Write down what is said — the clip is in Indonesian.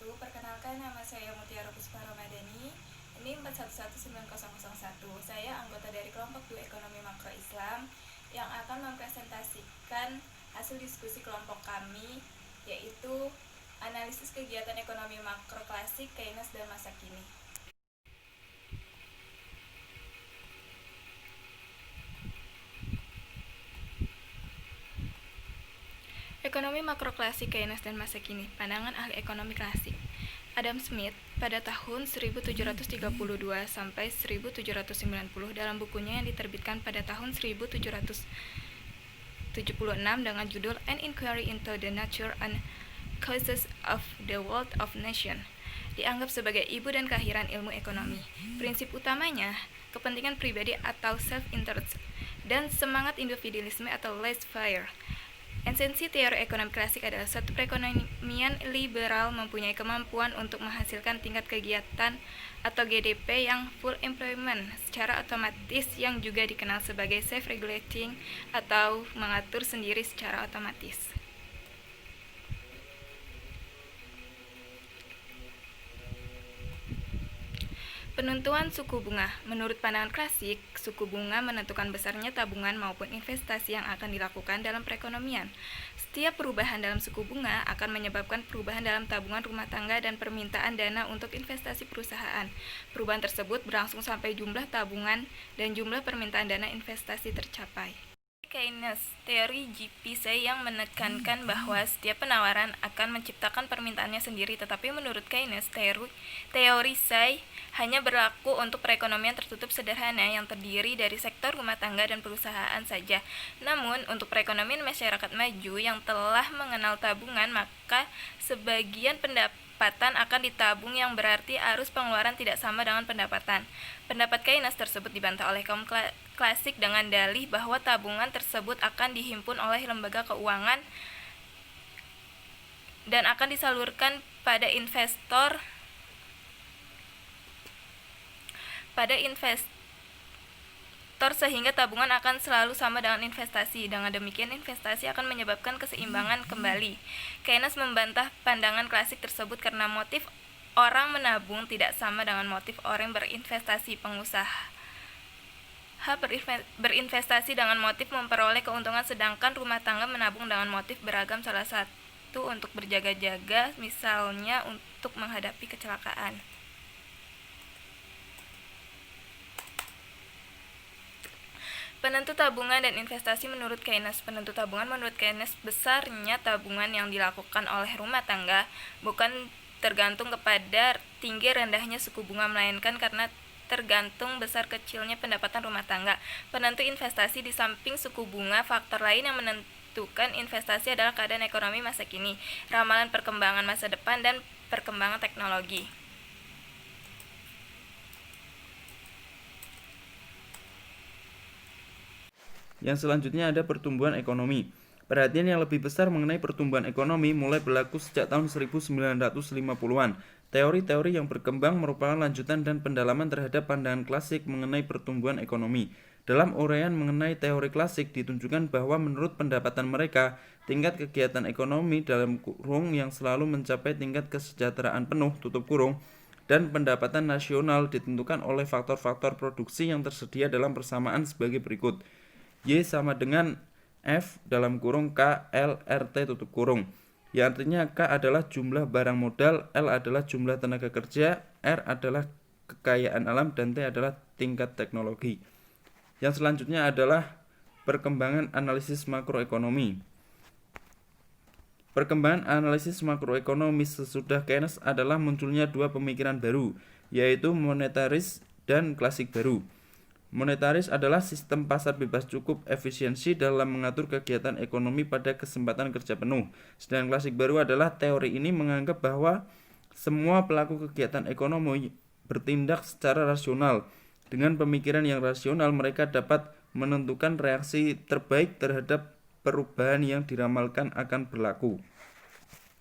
wabarakatuh. Perkenalkan, nama saya Mutiara Puspa Ramadhani. Ini 411901. Saya anggota dari kelompok 2 Ekonomi Makro Islam yang akan mempresentasikan hasil diskusi kelompok kami, yaitu analisis kegiatan ekonomi makro klasik, Keynes dan masa kini. Ekonomi makro klasik, Keynes dan masa kini, pandangan ahli ekonomi klasik. Adam Smith pada tahun 1732 sampai 1790 dalam bukunya yang diterbitkan pada tahun 1776 dengan judul An Inquiry into the Nature and Causes of the World of Nations dianggap sebagai ibu dan kelahiran ilmu ekonomi. Prinsip utamanya kepentingan pribadi atau self-interest dan semangat individualisme atau laissez-faire. Esensi teori ekonomi klasik adalah suatu perekonomian liberal mempunyai kemampuan untuk menghasilkan tingkat kegiatan atau GDP yang full employment secara otomatis, yang juga dikenal sebagai self-regulating atau mengatur sendiri secara otomatis. Penentuan suku bunga. Menurut pandangan klasik, suku bunga menentukan besarnya tabungan maupun investasi yang akan dilakukan dalam perekonomian. Setiap perubahan dalam suku bunga akan menyebabkan perubahan dalam tabungan rumah tangga dan permintaan dana untuk investasi perusahaan. Perubahan tersebut berlangsung sampai jumlah tabungan dan jumlah permintaan dana investasi tercapai. Keynes, teori GPC yang menekankan bahwa setiap penawaran akan menciptakan permintaannya sendiri, tetapi menurut Keynes, teori Say hanya berlaku untuk perekonomian tertutup sederhana yang terdiri dari sektor rumah tangga dan perusahaan saja. Namun, untuk perekonomian masyarakat maju yang telah mengenal tabungan, maka sebagian pendapatan akan ditabung, yang berarti arus pengeluaran tidak sama dengan pendapatan. Pendapat Keynes tersebut dibantah oleh kaum klasik dengan dalih bahwa tabungan tersebut akan dihimpun oleh lembaga keuangan dan akan disalurkan pada investor sehingga tabungan akan selalu sama dengan investasi. Dengan demikian, investasi akan menyebabkan keseimbangan kembali. Keynes membantah pandangan klasik tersebut karena motif orang menabung tidak sama dengan motif orang berinvestasi. Pengusaha berinvestasi dengan motif memperoleh keuntungan, sedangkan rumah tangga menabung dengan motif beragam, salah satu untuk berjaga-jaga, misalnya untuk menghadapi kecelakaan. Penentu tabungan dan investasi menurut Keynes. Penentu tabungan menurut Keynes, besarnya tabungan yang dilakukan oleh rumah tangga bukan tergantung kepada tinggi rendahnya suku bunga, melainkan karena tergantung besar kecilnya pendapatan rumah tangga. Penentu investasi di samping suku bunga, faktor lain yang menentukan investasi adalah keadaan ekonomi masa kini, ramalan perkembangan masa depan, dan perkembangan teknologi. Yang selanjutnya ada pertumbuhan ekonomi. Perhatian yang lebih besar mengenai pertumbuhan ekonomi mulai berlaku sejak tahun 1950-an. Teori-teori yang berkembang merupakan lanjutan dan pendalaman terhadap pandangan klasik mengenai pertumbuhan ekonomi. Dalam uraian mengenai teori klasik ditunjukkan bahwa menurut pendapatan mereka, tingkat kegiatan ekonomi dalam kurung yang selalu mencapai tingkat kesejahteraan penuh tutup kurung dan pendapatan nasional ditentukan oleh faktor-faktor produksi yang tersedia dalam persamaan sebagai berikut. Y sama dengan F dalam kurung K L RT tutup kurung. Yang artinya K adalah jumlah barang modal, L adalah jumlah tenaga kerja, R adalah kekayaan alam, dan T adalah tingkat teknologi. Yang selanjutnya adalah perkembangan analisis makroekonomi. Perkembangan analisis makroekonomi sesudah Keynes adalah munculnya dua pemikiran baru, yaitu monetaris dan klasik baru. Monetaris adalah sistem pasar bebas cukup efisiensi dalam mengatur kegiatan ekonomi pada kesempatan kerja penuh. Sedangkan klasik baru adalah teori ini menganggap bahwa semua pelaku kegiatan ekonomi bertindak secara rasional. Dengan pemikiran yang rasional, mereka dapat menentukan reaksi terbaik terhadap perubahan yang diramalkan akan berlaku.